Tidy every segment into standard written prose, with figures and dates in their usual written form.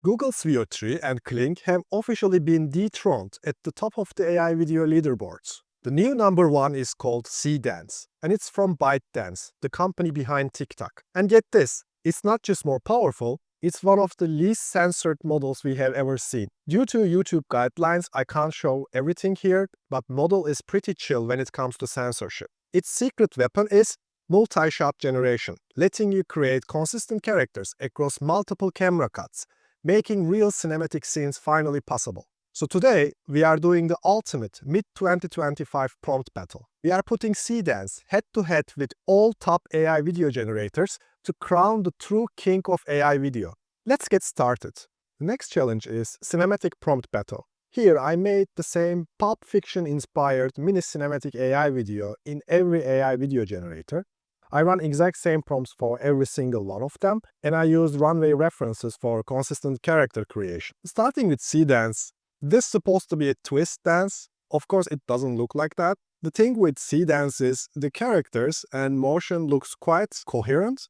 Google's VEO3 and Kling have officially been dethroned at the top of the AI video leaderboards. The new number one is called Seedance, and it's from ByteDance, the company behind TikTok. And get this, it's not just more powerful, it's one of the least censored models we have ever seen. Due to YouTube guidelines, I can't show everything here, but model is pretty chill when it comes to censorship. Its secret weapon is multi-shot generation, letting you create consistent characters across multiple camera cuts, making real cinematic scenes finally possible. So today, we are doing the ultimate mid-2025 prompt battle. We are putting Seedance head-to-head with all top AI video generators to crown the true king of AI video. Let's get started. The next challenge is Cinematic Prompt Battle. Here, I made the same Pulp Fiction-inspired mini-cinematic AI video in every AI video generator. I run exact same prompts for every single one of them, and I used runway references for consistent character creation. Starting with Seedance, this is supposed to be a twist dance. Of course, it doesn't look like that. The thing with Seedance is the characters and motion looks quite coherent.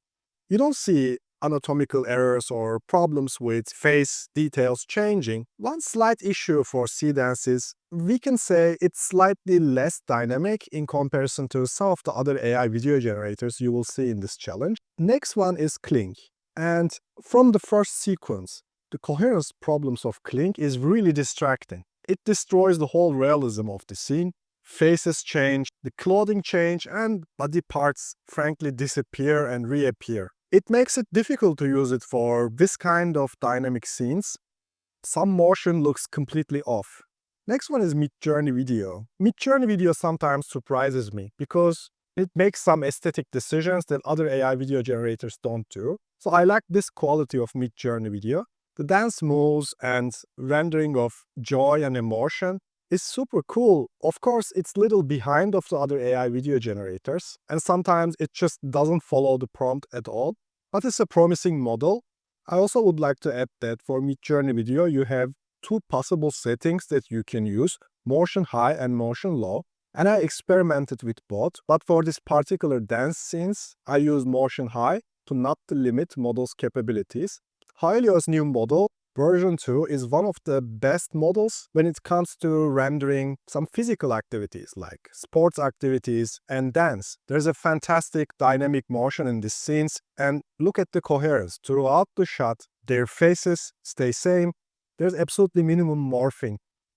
You don't see anatomical errors or problems with face details changing. One slight issue for Seedance is we can say it's slightly less dynamic in comparison to some of the other AI video generators you will see in this challenge. Next one is Kling. And from the first sequence, the coherence problems of Kling is really distracting. It destroys the whole realism of the scene. Faces change, the clothing change, and body parts frankly disappear and reappear. It makes it difficult to use it for this kind of dynamic scenes. Some motion looks completely off. Next one is Midjourney video. Midjourney video sometimes surprises me because it makes some aesthetic decisions that other AI video generators don't do. So I like this quality of Midjourney video. The dance moves and rendering of joy and emotion is super cool. Of course, it's little behind of the other AI video generators, and sometimes it just doesn't follow the prompt at all, but it's a promising model. I also would like to add that for Midjourney video, you have two possible settings that you can use, motion high and motion low, and I experimented with both, but for this particular dance scenes, I use motion high to not limit model's capabilities. Hailuo's new model, version 2, is one of the best models when it comes to rendering some physical activities like sports activities and dance. There's a fantastic dynamic motion in these scenes, and look at the coherence. Throughout the shot, their faces stay same. There's absolutely minimum morphing,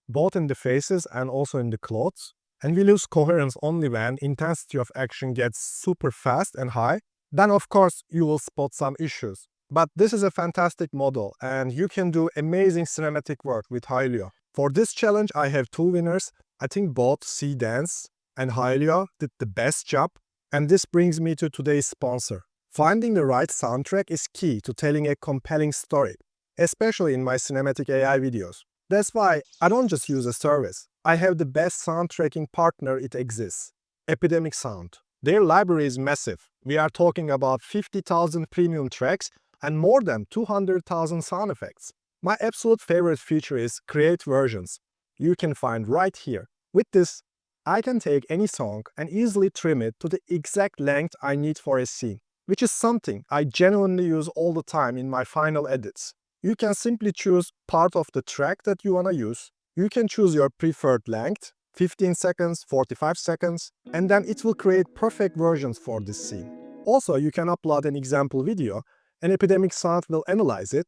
both in the faces and also in the clothes. And we lose coherence only when intensity of action gets super fast and high. Then of course you will spot some issues. But this is a fantastic model, and you can do amazing cinematic work with Hailuo. For this challenge, I have two winners. I think both Seedance and Hailuo did the best job. And this brings me to today's sponsor. Finding the right soundtrack is key to telling a compelling story, especially in my cinematic AI videos. That's why I don't just use a service. I have the best soundtracking partner it exists, Epidemic Sound. Their library is massive. We are talking about 50,000 premium tracks and more than 200,000 sound effects. My absolute favorite feature is Create Versions. You can find right here. With this, I can take any song and easily trim it to the exact length I need for a scene, which is something I genuinely use all the time in my final edits. You can simply choose part of the track that you want to use. You can choose your preferred length, 15 seconds, 45 seconds, and then it will create perfect versions for this scene. Also, you can upload an example video, and Epidemic Sound will analyze it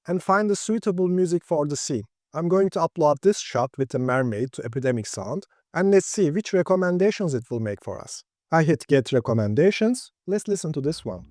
and find the suitable music for the scene. I'm going to upload this shot with the Mermaid to Epidemic Sound, and let's see which recommendations it will make for us. I hit Get Recommendations. Let's listen to this one.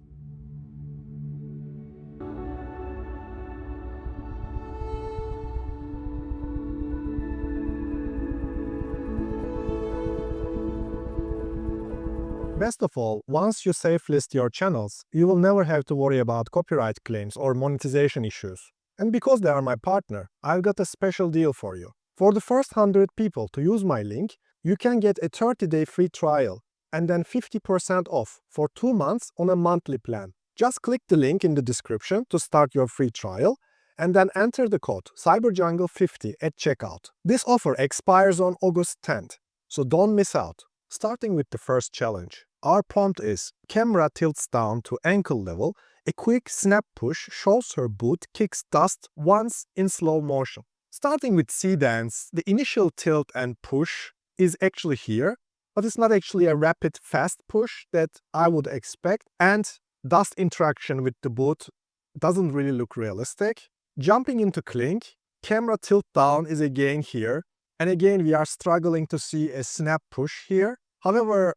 Best of all, once you safe list your channels, you will never have to worry about copyright claims or monetization issues. And because they are my partner, I've got a special deal for you. For the first 100 people to use my link, you can get a 30-day free trial and then 50% off for 2 months on a monthly plan. Just click the link in the description to start your free trial and then enter the code CyberJungle50 at checkout. This offer expires on August 10th, so don't miss out. Starting with the first challenge. Our prompt is camera tilts down to ankle level A quick snap push shows her boot kicks dust once in slow motion. Starting with Seedance, the initial tilt and push is actually here, but it's not actually a rapid fast push that I would expect, and dust interaction with the boot doesn't really look realistic. Jumping into Kling, camera tilt down is again here, and again we are struggling to see a snap push here. However,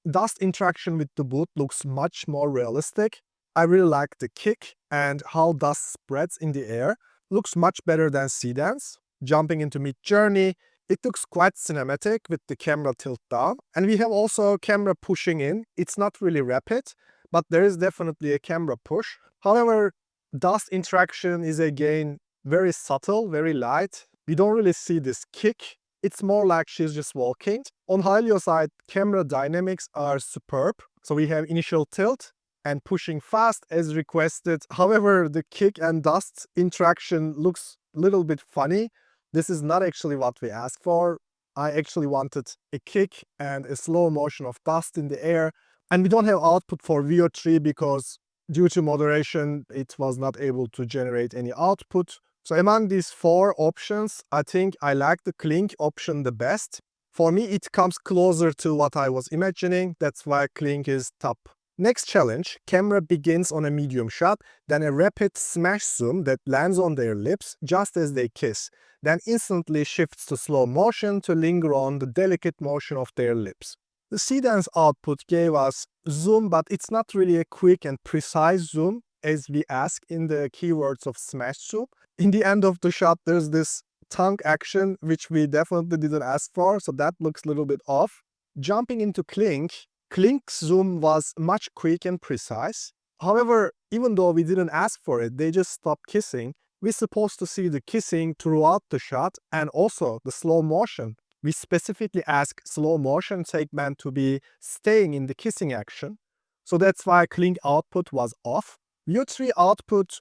dust interaction with the boot looks much more realistic. I really like the kick and how dust spreads in the air. Looks much better than Seedance. Jumping into Midjourney, it looks quite cinematic with the camera tilt down. And we have also camera pushing in. It's not really rapid, but there is definitely a camera push. However, dust interaction is again very subtle, very light. We don't really see this kick. It's more like she's just walking. On Hailuo side, camera dynamics are superb. So we have initial tilt and pushing fast as requested. However, the kick and dust interaction looks a little bit funny. This is not actually what we asked for. I actually wanted a kick and a slow motion of dust in the air. And we don't have output for VEO3 because due to moderation, it was not able to generate any output. So among these four options, I think I like the Kling option the best. For me, it comes closer to what I was imagining. That's why Kling is top. Next challenge, camera begins on a medium shot, then a rapid smash zoom that lands on their lips just as they kiss, then instantly shifts to slow motion to linger on the delicate motion of their lips. The Seedance output gave us zoom, but it's not really a quick and precise zoom as we ask in the keywords of smash zoom. In the end of the shot, there's this tongue action, which we definitely didn't ask for, so that looks a little bit off. Jumping into Kling, Kling's zoom was much quick and precise. However, even though we didn't ask for it, they just stopped kissing. We're supposed to see the kissing throughout the shot and also the slow motion. We specifically ask slow motion segment to be staying in the kissing action. So that's why Kling output was off. VEO3 output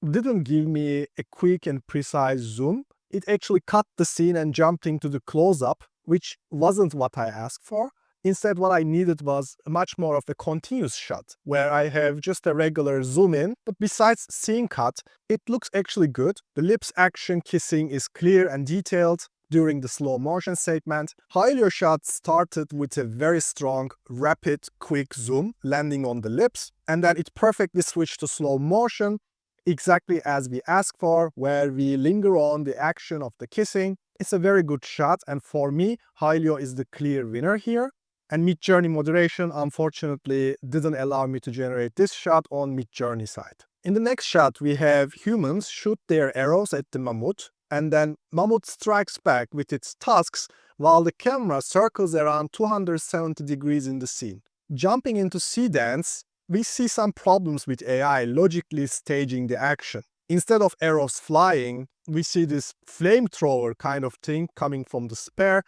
didn't give me a quick and precise zoom. It actually cut the scene and jumped into the close-up, which wasn't what I asked for. Instead, what I needed was much more of a continuous shot, where I have just a regular zoom in. But besides scene cut, it looks actually good. The lips action kissing is clear and detailed during the slow motion segment. Hailuo shot started with a very strong, rapid, quick zoom landing on the lips, and then it perfectly switched to slow motion, exactly as we asked for, where we linger on the action of the kissing. It's a very good shot, and for me, Hailuo is the clear winner here. And Midjourney moderation, unfortunately, didn't allow me to generate this shot on Midjourney side. In the next shot, we have humans shoot their arrows at the mammoth, and then mammoth strikes back with its tusks while the camera circles around 270 degrees in the scene. Jumping into Seedance, we see some problems with AI logically staging the action. Instead of arrows flying, we see this flamethrower kind of thing coming from the spear.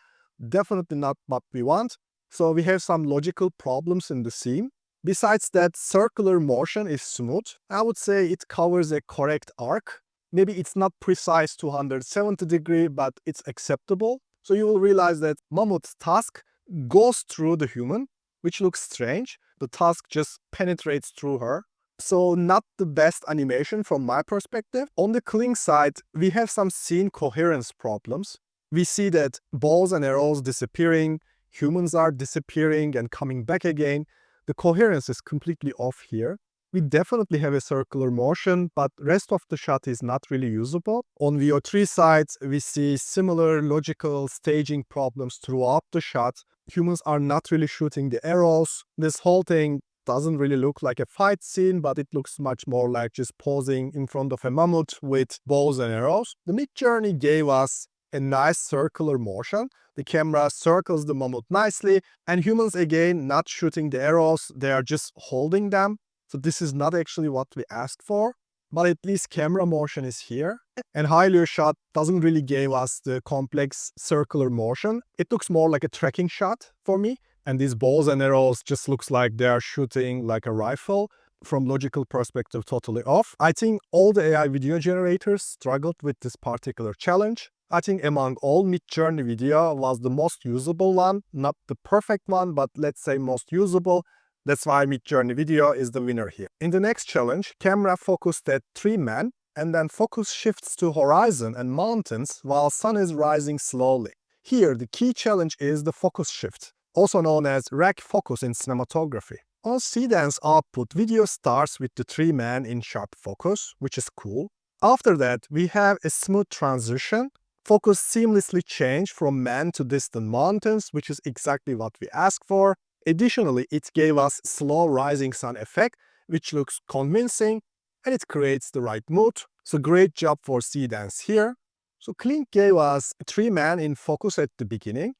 Definitely not what we want. So we have some logical problems in the scene. Besides that, circular motion is smooth. I would say it covers a correct arc. Maybe it's not precise 270 degree, but it's acceptable. So you will realize that Mammoth's tusk goes through the human, which looks strange. The tusk just penetrates through her. So not the best animation from my perspective. On the Kling side, we have some scene coherence problems. We see that bows and arrows disappearing, humans are disappearing and coming back again. The coherence is completely off here. We definitely have a circular motion, but rest of the shot is not really usable. On VEO3 sides, we see similar logical staging problems throughout the shot. Humans are not really shooting the arrows. This whole thing doesn't really look like a fight scene, but it looks much more like just posing in front of a mammoth with bows and arrows. The Midjourney gave us a nice circular motion. The camera circles the mammoth nicely, and humans again not shooting the arrows, they are just holding them. So this is not actually what we asked for, but at least camera motion is here. And Hailuo shot doesn't really give us the complex circular motion. It looks more like a tracking shot for me. And these bows and arrows just looks like they are shooting like a rifle. From logical perspective, totally off. I think all the AI video generators struggled with this particular challenge. I think among all Midjourney video was the most usable one, not the perfect one, but let's say most usable. That's why Midjourney Video is the winner here. In the next challenge, camera focused at 3 men, and then focus shifts to horizon and mountains while sun is rising slowly. Here, the key challenge is the focus shift, also known as rack focus in cinematography. On Seedance output, video starts with the 3 men in sharp focus, which is cool. After that, we have a smooth transition. Focus seamlessly changed from man to distant mountains, which is exactly what we asked for. Additionally, it gave us slow rising sun effect, which looks convincing, and it creates the right mood. So great job for Seedance here. So Kling gave us 3 men in focus at the beginning,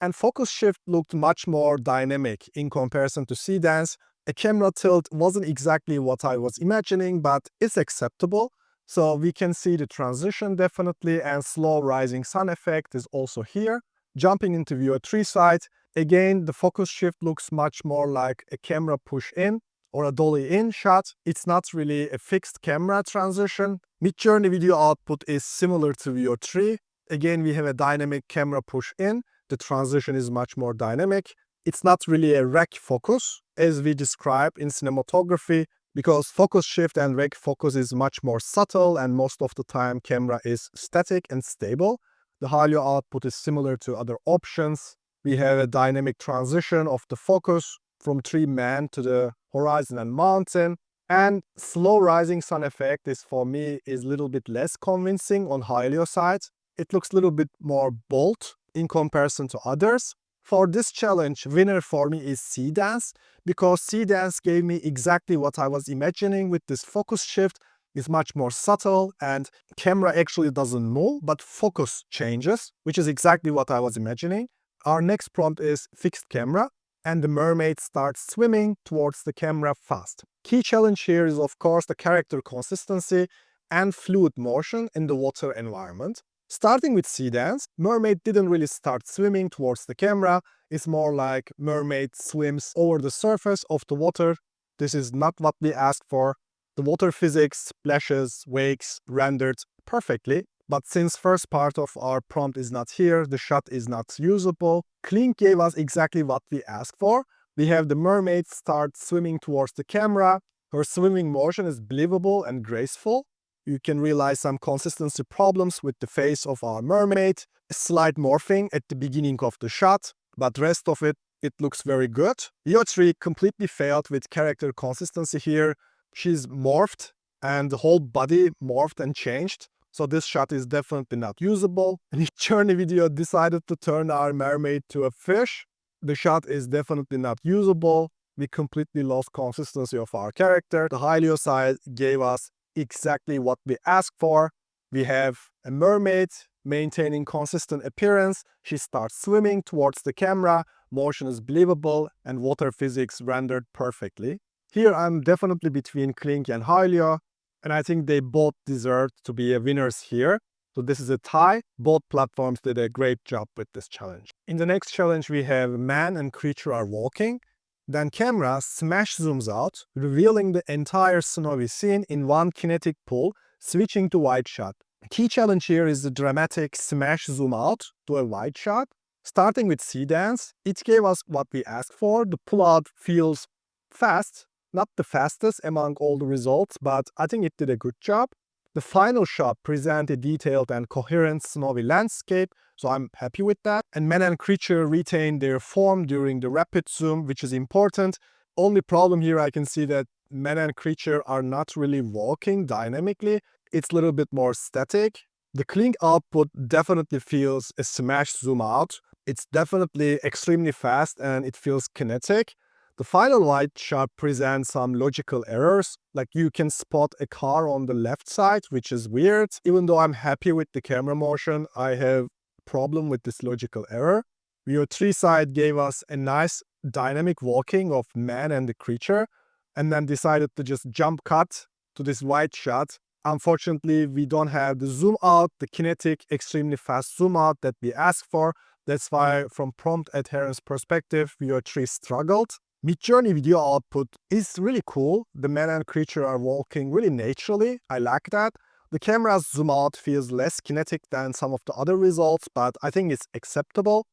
and focus shift looked much more dynamic in comparison to Seedance. A camera tilt wasn't exactly what I was imagining, but it's acceptable. So we can see the transition definitely, and slow rising sun effect is also here. Jumping into viewer 3 side, again the focus shift looks much more like a camera push in or a dolly in shot. It's not really a fixed camera transition. Midjourney video output is similar to viewer 3. Again, we have a dynamic camera push in. The transition is much more dynamic. It's not really a rack focus as we described in cinematography, because focus shift and rack focus is much more subtle, and most of the time camera is static and stable. The Hailuo output is similar to other options. We have a dynamic transition of the focus from 3 men to the horizon and mountain. And slow rising sun effect is, for me, is a little bit less convincing on Hailuo side. It looks a little bit more bold in comparison to others. For this challenge, winner for me is Seedance, because Seedance gave me exactly what I was imagining with this focus shift. It's much more subtle, and camera actually doesn't move, but focus changes, which is exactly what I was imagining. Our next prompt is fixed camera, and the mermaid starts swimming towards the camera fast. Key challenge here is, of course, the character consistency and fluid motion in the water environment. Starting with Seedance, mermaid didn't really start swimming towards the camera. It's more like mermaid swims over the surface of the water. This is not what we asked for. The water physics, splashes, wakes rendered perfectly. But since first part of our prompt is not here, the shot is not usable. Kling gave us exactly what we asked for. We have the mermaid start swimming towards the camera. Her swimming motion is believable and graceful. You can realize some consistency problems with the face of our mermaid. A slight morphing at the beginning of the shot, but rest of it looks very good. VEO3 completely failed with character consistency here. She's morphed and the whole body morphed and changed. So this shot is definitely not usable. And Midjourney Video decided to turn our mermaid to a fish. The shot is definitely not usable. We completely lost consistency of our character. The Hailuo side gave us exactly what we asked for. We have a mermaid maintaining consistent appearance. She starts swimming towards the camera. Motion is believable and water physics rendered perfectly. Here I'm definitely between Kling and Hailuo, and I think they both deserve to be winners here. So this is a tie. Both platforms did a great job with this challenge. In the next challenge, we have man and creature are walking. Then camera smash zooms out, revealing the entire snowy scene in one kinetic pull, switching to wide shot. Key challenge here is the dramatic smash zoom out to a wide shot. Starting with Seedance, it gave us what we asked for. The pull-out feels fast, not the fastest among all the results, but I think it did a good job. The final shot presents a detailed and coherent snowy landscape, so I'm happy with that. And man and creature retain their form during the rapid zoom, which is important. Only problem here, I can see that man and creature are not really walking dynamically. It's a little bit more static. The Kling output definitely feels a smash zoom out. It's definitely extremely fast and it feels kinetic. The final wide shot presents some logical errors, like you can spot a car on the left side, which is weird. Even though I'm happy with the camera motion, I have a problem with this logical error. VEO3 side gave us a nice dynamic walking of man and the creature, and then decided to just jump cut to this wide shot. Unfortunately, we don't have the zoom out, the kinetic, extremely fast zoom out that we asked for. That's why from prompt adherence perspective, VEO3 struggled. Midjourney video output is really cool. The man and creature are walking really naturally. I like that. The camera's zoom out feels less kinetic than some of the other results, but I think it's acceptable.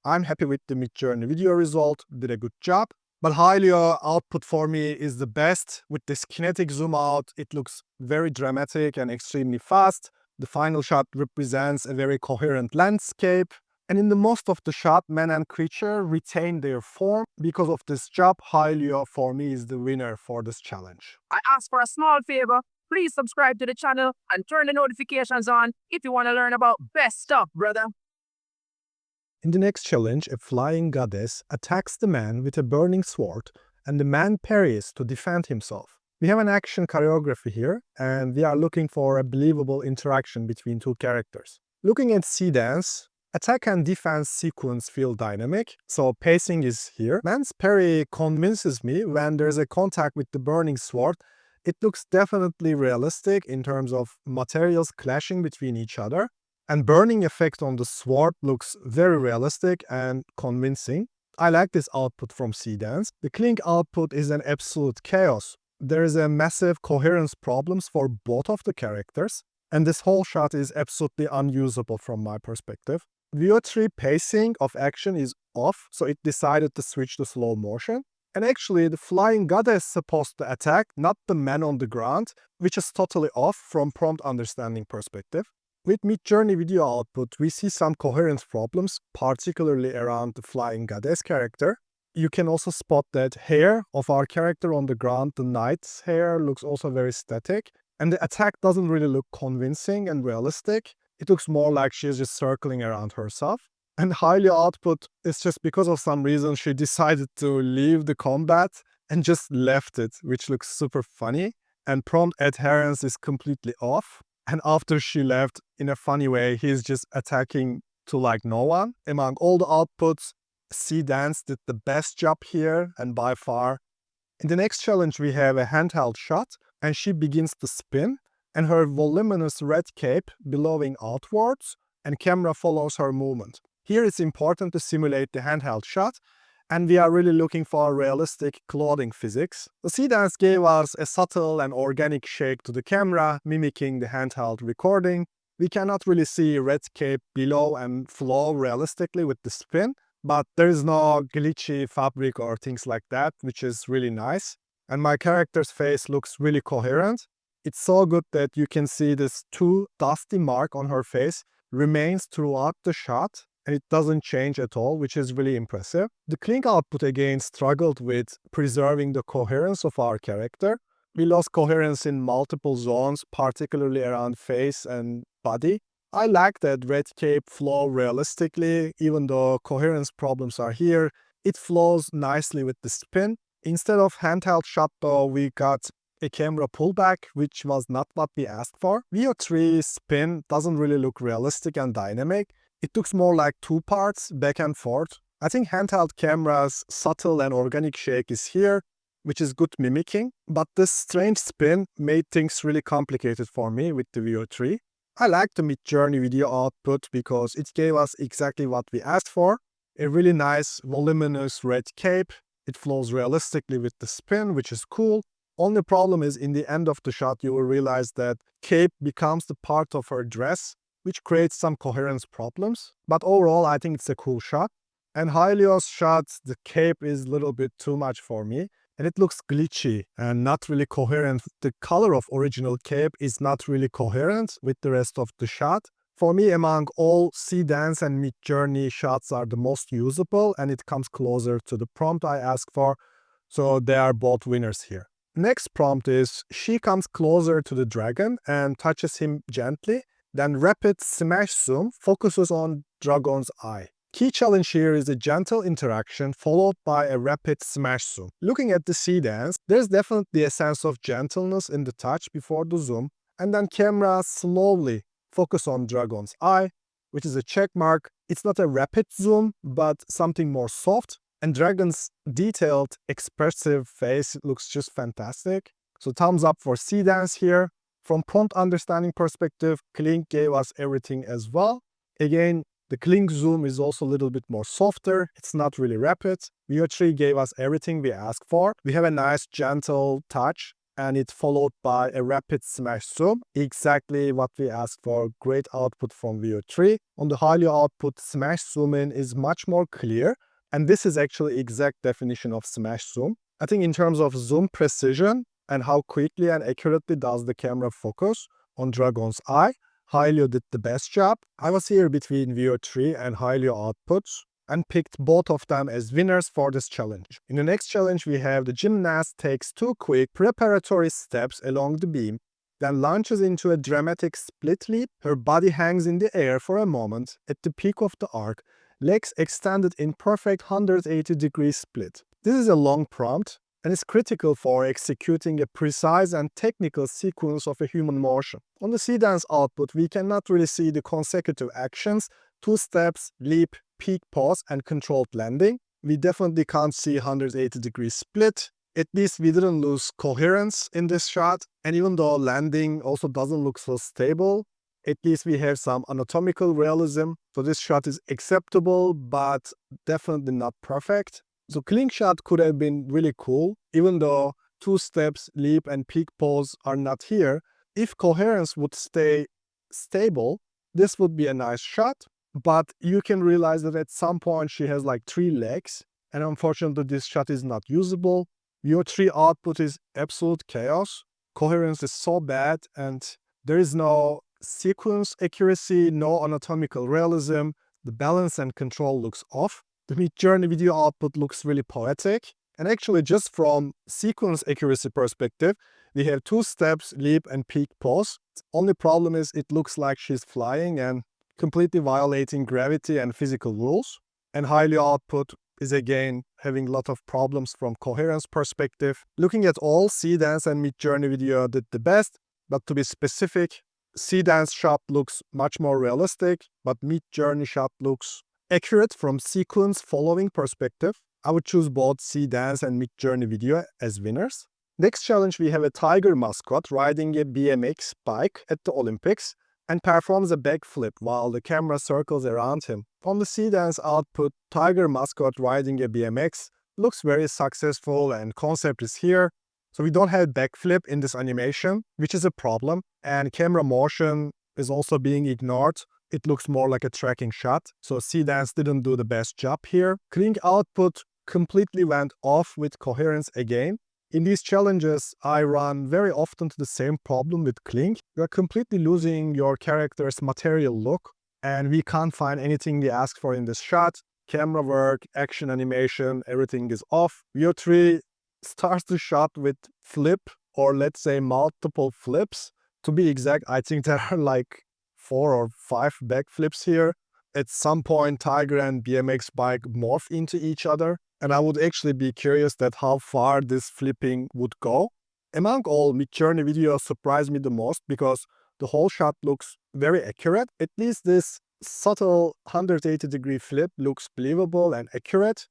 I'm happy with the Midjourney video result. Did a good job. But Hailuo output for me is the best. With this kinetic zoom out, it looks very dramatic and extremely fast. The final shot represents a very coherent landscape. And in the most of the shot, man and creature retain their form. Because of this job, Hailuo for me is the winner for this challenge. I ask for a small favor. Please subscribe to the channel and turn the notifications on if you want to learn about best stuff, brother. In the next challenge, a flying goddess attacks the man with a burning sword, and the man parries to defend himself. We have an action choreography here, and we are looking for a believable interaction between two characters. Looking at Seedance, attack and defense sequence feel dynamic, so pacing is here. Man's parry convinces me when there's a contact with the burning sword. It looks definitely realistic in terms of materials clashing between each other. And burning effect on the sword looks very realistic and convincing. I like this output from Seedance. The Kling output is an absolute chaos. There is a massive coherence problems for both of the characters, and this whole shot is absolutely unusable from my perspective. VEO3 pacing of action is off, so it decided to switch to slow motion. And actually, the flying goddess is supposed to attack, not the man on the ground, which is totally off from prompt understanding perspective. With Midjourney video output, we see some coherence problems, particularly around the flying goddess character. You can also spot that hair of our character on the ground, the knight's hair, looks also very static. And the attack doesn't really look convincing and realistic. It looks more like she's just circling around herself. And Hailuo output is just because of some reason she decided to leave the combat and just left it, which looks super funny. And prompt adherence is completely off. And after she left, in a funny way, he's just attacking to like no one. Among all the outputs, Seedance did the best job here and by far. In the next challenge, we have a handheld shot and she begins to spin and her voluminous red cape billowing outwards and camera follows her movement. Here it's important to simulate the handheld shot, and we are really looking for realistic clothing physics. The Seedance gave us a subtle and organic shake to the camera, mimicking the handheld recording. We cannot really see red cape below and flow realistically with the spin, but there is no glitchy fabric or things like that, which is really nice. And my character's face looks really coherent. It's so good that you can see this too dusty mark on her face remains throughout the shot, and it doesn't change at all, which is really impressive. The Kling output again struggled with preserving the coherence of our character. We lost coherence in multiple zones, particularly around face and body. I like that red cape flow realistically, even though coherence problems are here. It flows nicely with the spin. Instead of handheld shot though, we got a camera pullback, which was not what we asked for. VEO3 spin doesn't really look realistic and dynamic. It looks more like two parts, back and forth. I think handheld camera's subtle and organic shake is here, which is good mimicking, but this strange spin made things really complicated for me with the VEO3. I like the Midjourney video output because it gave us exactly what we asked for. A really nice voluminous red cape. It flows realistically with the spin, which is cool. Only problem is in the end of the shot, you will realize that cape becomes the part of her dress, which creates some coherence problems. But overall, I think it's a cool shot. And Hailuo's shot, the cape is a little bit too much for me. And it looks glitchy and not really coherent. The color of original cape is not really coherent with the rest of the shot. For me, among all Seedance and Midjourney shots are the most usable, and it comes closer to the prompt I asked for. So they are both winners here. Next prompt is she comes closer to the dragon and touches him gently. Then rapid smash zoom focuses on dragon's eye. Key challenge here is a gentle interaction followed by a rapid smash zoom. Looking at the Seedance, there's definitely a sense of gentleness in the touch before the zoom, and then camera slowly focus on dragon's eye, which is a check mark. It's not a rapid zoom, but something more soft, and dragon's detailed, expressive face looks just fantastic. So thumbs up for Seedance here. From prompt understanding perspective, Kling gave us everything as well. Again, the Kling zoom is also a little bit more softer. It's not really rapid. VEO3 gave us everything we asked for. We have a nice gentle touch and it's followed by a rapid smash zoom. Exactly what we asked for. Great output from VEO3. On the Hailuo output, smash zoom in is much more clear And this is actually exact definition of smash zoom. I think in terms of zoom precision and how quickly and accurately does the camera focus on Dragon's eye, Hailuo did the best job. I was here between VEO 3 and Hailuo outputs and picked both of them as winners for this challenge. In the next challenge, we have the gymnast takes 2 quick preparatory steps along the beam, then launches into a dramatic split leap. Her body hangs in the air for a moment at the peak of the arc, legs extended in perfect 180-degree split. This is a long prompt and is critical for executing a precise and technical sequence of a human motion. On the Seedance output, we cannot really see the consecutive actions, 2 steps, leap, peak pause, and controlled landing. We definitely can't see 180-degree split. At least we didn't lose coherence in this shot, and even though landing also doesn't look so stable, at least we have some anatomical realism. So this shot is acceptable, but definitely not perfect. So Kling shot could have been really cool, even though 2 steps, leap, and peak pose are not here. If coherence would stay stable, this would be a nice shot, but you can realize that at some point she has like 3 legs, and unfortunately this shot is not usable. VEO 3 output is absolute chaos. Coherence is so bad, and there is no sequence accuracy, no anatomical realism. The balance and control looks off. The Midjourney video output looks really poetic. And actually, just from sequence accuracy perspective, we have 2 steps, leap, and peak pose. The only problem is it looks like she's flying and completely violating gravity and physical rules. And Hailuo output is again having a lot of problems from coherence perspective. Looking at all, Seedance and Midjourney video did the best, but to be specific, Seedance shot looks much more realistic, but Midjourney shot looks accurate from sequence following perspective. I would choose both Seedance and Midjourney video as winners. Next challenge, we have a tiger mascot riding a BMX bike at the Olympics and performs a backflip while the camera circles around him. On the Seedance output, tiger mascot riding a BMX looks very successful and concept is here. So we don't have backflip in this animation, which is a problem, and camera motion is also being ignored. It looks more like a tracking shot, so Seedance didn't do the best job here. Kling output completely went off with coherence again. In these challenges, I run very often to the same problem with Kling. You're completely losing your character's material look, and we can't find anything we asked for in this shot. Camera work, action animation, everything is off. VEO 3 starts the shot with flip, or let's say multiple flips. To be exact, I think there are like 4 or 5 backflips here. At some point, tiger and BMX bike morph into each other, and I would actually be curious that how far this flipping would go. Among all, Midjourney video surprised me the most because the whole shot looks very accurate. At least this subtle 180-degree flip looks believable and accurate.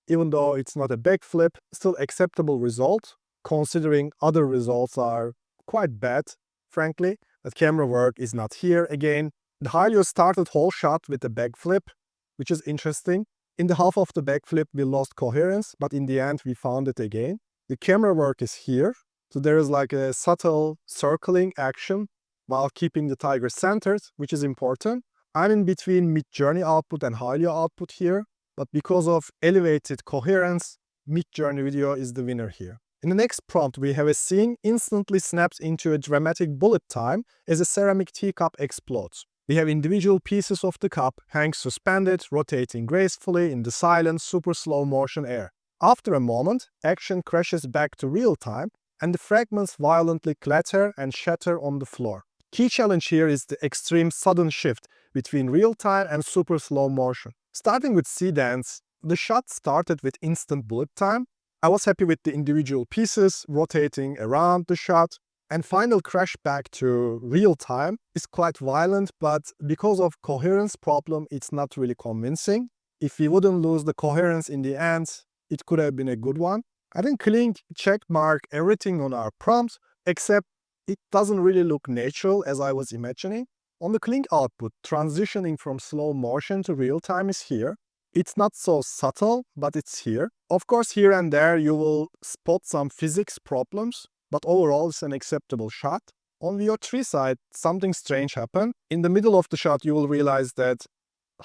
Even though it's not a backflip, still acceptable result, considering other results are quite bad, frankly. That camera work is not here again. The Hailuo started whole shot with a backflip, which is interesting. In the half of the backflip, we lost coherence, but in the end, we found it again. The camera work is here, so there is like a subtle circling action while keeping the tiger centered, which is important. I'm in between Midjourney output and Hailuo output here, but because of elevated coherence, Midjourney video is the winner here. In the next prompt, we have a scene instantly snaps into a dramatic bullet time as a ceramic teacup explodes. We have individual pieces of the cup hang suspended, rotating gracefully in the silent, super slow motion air. After a moment, action crashes back to real time, and the fragments violently clatter and shatter on the floor. Key challenge here is the extreme sudden shift between real time and super slow motion. Starting with Seedance, the shot started with instant bullet time. I was happy with the individual pieces rotating around the shot, and final crash back to real time is quite violent, but because of coherence problem, it's not really convincing. If we wouldn't lose the coherence in the end, it could have been a good one. I think Kling checkmark everything on our prompts, except it doesn't really look natural as I was imagining. On the Kling output, transitioning from slow motion to real time is here. It's not so subtle, but it's here. Of course, here and there you will spot some physics problems, but overall it's an acceptable shot. On VEO 3 side, something strange happened. In the middle of the shot, you will realize that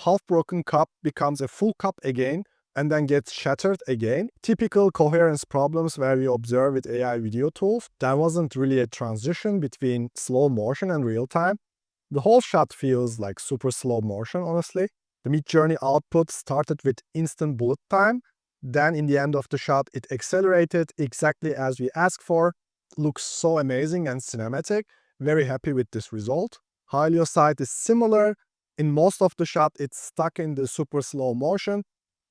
half-broken cup becomes a full cup again, and then gets shattered again. Typical coherence problems where we observe with AI video tools. There wasn't really a transition between slow motion and real time. The whole shot feels like super slow motion, honestly. The Midjourney output started with instant bullet time. Then in the end of the shot, it accelerated exactly as we asked for. Looks so amazing and cinematic. Very happy with this result. Hailuo side is similar. In most of the shot, it's stuck in the super slow motion.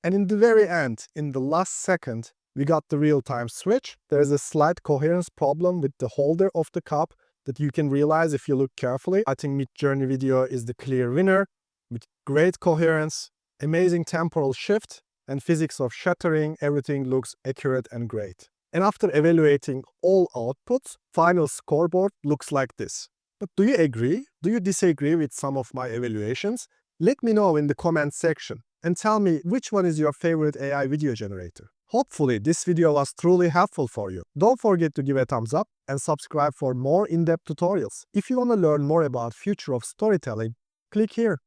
And in the very end, in the last second, we got the real-time switch. There's a slight coherence problem with the holder of the cup that you can realize if you look carefully. I think Midjourney video is the clear winner with great coherence, amazing temporal shift, and physics of shattering. Everything looks accurate and great. And after evaluating all outputs, final scoreboard looks like this. But do you agree? Do you disagree with some of my evaluations? Let me know in the comment section and tell me which one is your favorite AI video generator. Hopefully this video was truly helpful for you. Don't forget to give a thumbs up and subscribe for more in-depth tutorials. If you want to learn more about future of storytelling, click here.